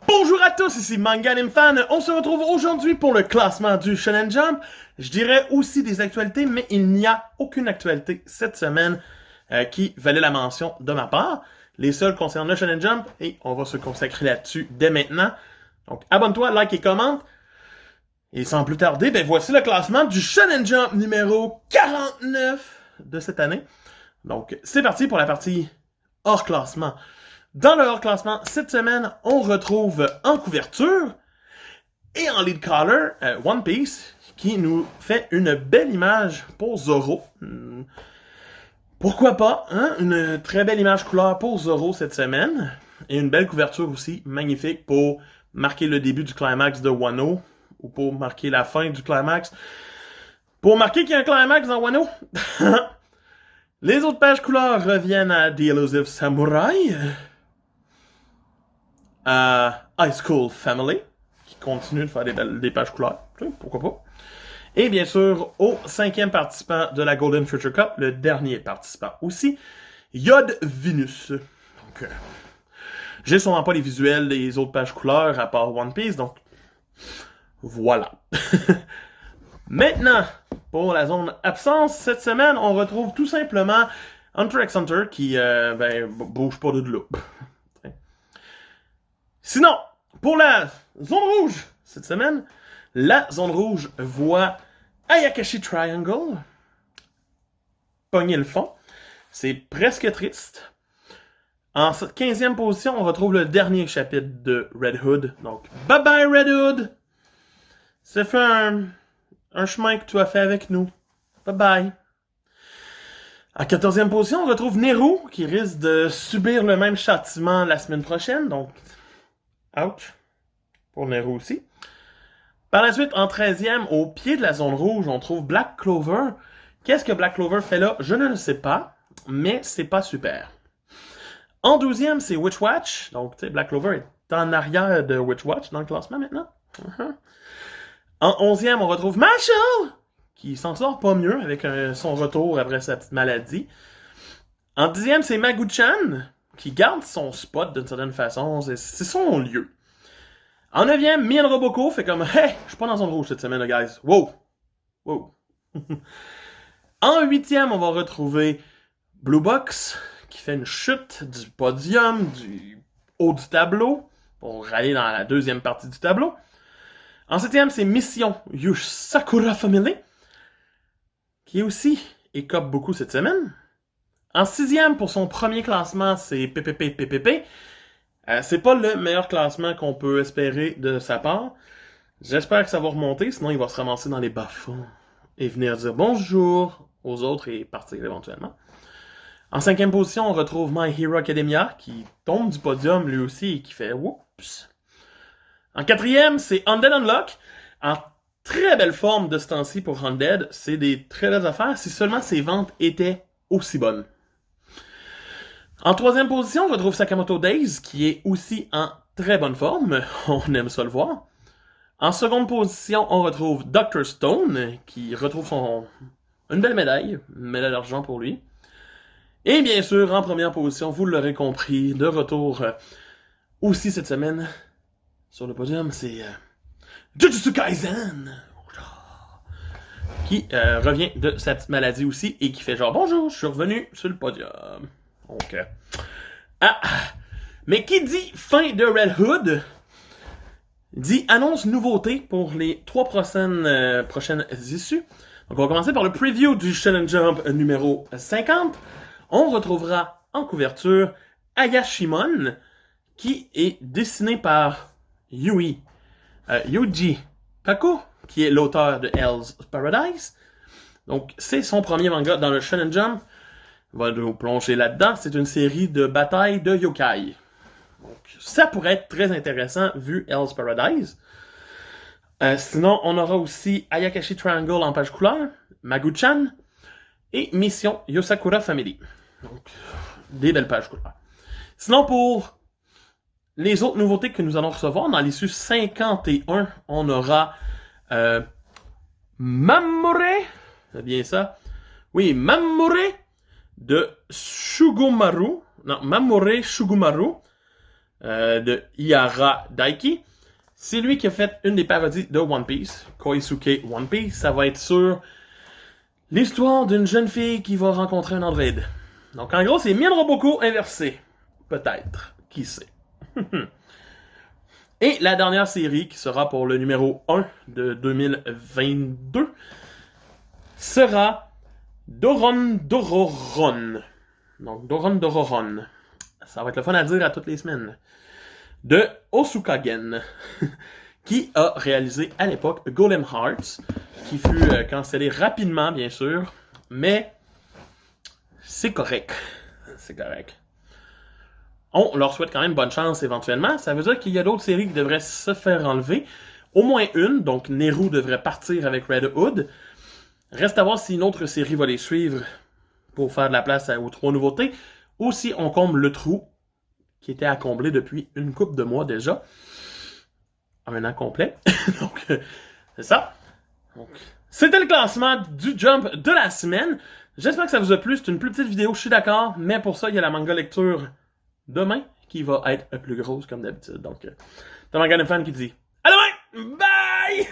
Bonjour à tous, ici Manga Anime Fan. On se retrouve aujourd'hui pour le classement du Shonen Jump. Je dirais aussi des actualités, mais il n'y a aucune actualité cette semaine qui valait la mention de ma part. Les seuls concernent le Shonen Jump et on va se consacrer là-dessus dès maintenant. Donc abonne-toi, like et commente. Et sans plus tarder, voici le classement du Shonen Jump numéro 49 de cette année. Donc c'est parti pour la partie hors classement. Dans le hors-classement, cette semaine, on retrouve en couverture et en lead color One Piece qui nous fait une belle image pour Zoro. Pourquoi pas, hein? Une très belle image couleur pour Zoro cette semaine. Et une belle couverture aussi, magnifique, pour marquer le début du climax de Wano. Ou pour marquer la fin du climax. Pour marquer qu'il y a un climax dans Wano. Les autres pages couleurs reviennent à The Elusive Samurai. High School Family, qui continue de faire des pages couleurs, pourquoi pas. Et bien sûr, au 5e participant de la Golden Future Cup, le dernier participant aussi, Yod Venus. Donc, j'ai sûrement pas les visuels des autres pages couleurs à part One Piece, donc voilà. Maintenant, pour la zone absence, cette semaine, on retrouve tout simplement Hunter x Hunter qui bouge pas de là. Sinon, pour la zone rouge, cette semaine, la zone rouge voit Ayakashi Triangle pogner le fond. C'est presque triste. En 15e position, on retrouve le dernier chapitre de Red Hood. Donc, bye bye Red Hood! Ça fait un chemin que tu as fait avec nous. Bye bye! En 14e position, on retrouve Nero, qui risque de subir le même châtiment la semaine prochaine. Donc, ouch. Pour Nero aussi. Par la suite, en 13e, au pied de la zone rouge, on trouve Black Clover. Qu'est-ce que Black Clover fait là? Je ne le sais pas, mais c'est pas super. En 12e, c'est Witch Watch. Donc, tu sais, Black Clover est en arrière de Witch Watch dans le classement maintenant. En 11e, on retrouve Marshall, qui s'en sort pas mieux avec son retour après sa petite maladie. En 10e, c'est Magu-chan, qui garde son spot d'une certaine façon. C'est son lieu. En 9e, Mien Roboko fait comme « Hey, je suis pas dans zone rouge cette semaine, guys. Wow! Wow! » En 8e, on va retrouver Blue Box, qui fait une chute du podium, du haut du tableau, pour aller dans la deuxième partie du tableau. En 7e, c'est Mission Yosakura Family, qui aussi écope beaucoup cette semaine. En 6e, pour son premier classement, c'est PPP. C'est pas le meilleur classement qu'on peut espérer de sa part. J'espère que ça va remonter, sinon il va se ramasser dans les bas-fonds et venir dire bonjour aux autres et partir éventuellement. En 5e position, on retrouve My Hero Academia, qui tombe du podium lui aussi et qui fait whoops. En 4e, c'est Undead Unlock, en très belle forme de ce temps-ci pour Undead. C'est des très belles affaires si seulement ses ventes étaient aussi bonnes. En 3e position, on retrouve Sakamoto Days, qui est aussi en très bonne forme. On aime ça le voir. En seconde position, on retrouve Dr. Stone, qui retrouve une belle médaille d'argent pour lui. Et bien sûr, en première position, vous l'aurez compris, de retour aussi cette semaine sur le podium, c'est Jujutsu Kaisen, qui revient de sa petite maladie aussi et qui fait genre bonjour, je suis revenu sur le podium. Donc, mais qui dit fin de Red Hood dit annonce nouveauté pour les 3 prochaines issues. Donc on va commencer par le preview du Shonen Jump numéro 50. On retrouvera en couverture Ayashimon, qui est dessiné par Yuji Kaku, qui est l'auteur de Hell's Paradise. Donc c'est son premier manga dans le Shonen Jump. On va nous plonger là-dedans. C'est une série de batailles de yokai. Donc, ça pourrait être très intéressant vu Hell's Paradise. Sinon, on aura aussi Ayakashi Triangle en page couleur, Magu-chan et Mission Yosakura Family. Donc, des belles pages couleur. Sinon, pour les autres nouveautés que nous allons recevoir, dans l'issue 51, on aura Mamore. C'est bien ça? Oui, Mamore de Shugomaru. Non, Mamore Shugomaru de Ihara Daiki. C'est lui qui a fait une des parodies de One Piece, Koisuke One Piece. Ça va être sur l'histoire d'une jeune fille qui va rencontrer un androïde. Donc en gros, c'est Mien Roboco inversé. Peut-être. Qui sait. Et la dernière série, qui sera pour le numéro 1 de 2022, sera Doron Dororon. Donc Doron Dororon. Ça va être le fun à dire à toutes les semaines. De Osukagen, qui a réalisé à l'époque Golem Hearts, qui fut cancellé rapidement, bien sûr, mais c'est correct. C'est correct. On leur souhaite quand même bonne chance éventuellement. Ça veut dire qu'il y a d'autres séries qui devraient se faire enlever. Au moins une, donc Neru devrait partir avec Red Hood. Reste à voir si une autre série va les suivre pour faire de la place aux 3 nouveautés, ou si on comble le trou qui était à combler depuis une couple de mois déjà. Un an complet. Donc, c'est ça. Donc, c'était le classement du Jump de la semaine. J'espère que ça vous a plu. C'est une plus petite vidéo, je suis d'accord. Mais pour ça, il y a la manga lecture demain qui va être plus grosse comme d'habitude. Donc, t'as Manga fan qui dit « À demain! Bye! »